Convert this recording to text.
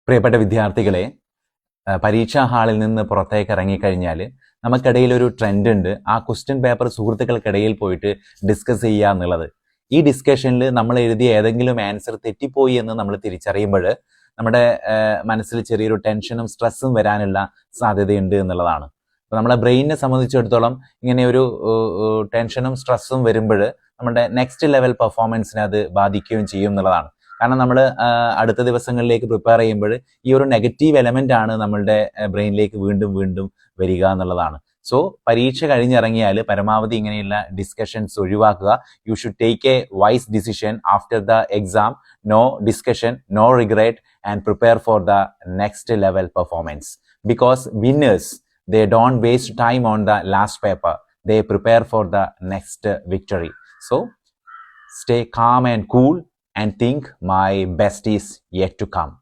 പ്രിയപ്പെട്ട വിദ്യാർത്ഥികളെ, പരീക്ഷാ ഹാളിൽ നിന്ന് പുറത്തേക്ക് ഇറങ്ങിക്കഴിഞ്ഞാൽ നമുക്കിടയിൽ ഒരു ട്രെൻഡ് ഉണ്ട്. ആ ക്വസ്റ്റ്യൻ പേപ്പർ സുഹൃത്തുക്കൾക്കിടയിൽ പോയിട്ട് ഡിസ്കസ് ചെയ്യുക എന്നുള്ളത്. ഈ ഡിസ്കഷനിൽ നമ്മൾ എഴുതിയ ഏതെങ്കിലും ആൻസർ തെറ്റിപ്പോയി എന്ന് നമ്മൾ തിരിച്ചറിയുമ്പോൾ നമ്മുടെ മനസ്സിൽ ചെറിയൊരു ടെൻഷനും സ്ട്രെസ്സും വരാനുള്ള സാധ്യതയുണ്ട് എന്നുള്ളതാണ്. അപ്പോൾ നമ്മളെ ബ്രെയിനിനെ സംബന്ധിച്ചിടത്തോളം ഇങ്ങനെ ഒരു ടെൻഷനും സ്ട്രെസ്സും വരുമ്പോൾ നമ്മുടെ നെക്സ്റ്റ് ലെവൽ പെർഫോമൻസിനെ അത് ബാധിക്കുകയും ചെയ്യും എന്നുള്ളതാണ്. കാരണം നമ്മൾ അടുത്ത ദിവസങ്ങളിലേക്ക് പ്രിപ്പയർ ചെയ്യുമ്പോൾ ഈ ഒരു നെഗറ്റീവ് എലമെന്റ് ആണ് നമ്മളുടെ ബ്രെയിനിലേക്ക് വീണ്ടും വീണ്ടും വരിക എന്നുള്ളതാണ്. സോ പരീക്ഷ കഴിഞ്ഞിറങ്ങിയാൽ പരമാവധി ഇങ്ങനെയുള്ള ഡിസ്കഷൻസ് ഒഴിവാക്കുക. You should take a wise decision after the exam. No discussion, no regret, and prepare for the next level performance. Because winners, they don't waste time on the last paper. They prepare for the next victory. So stay calm and cool and think my best is yet to come.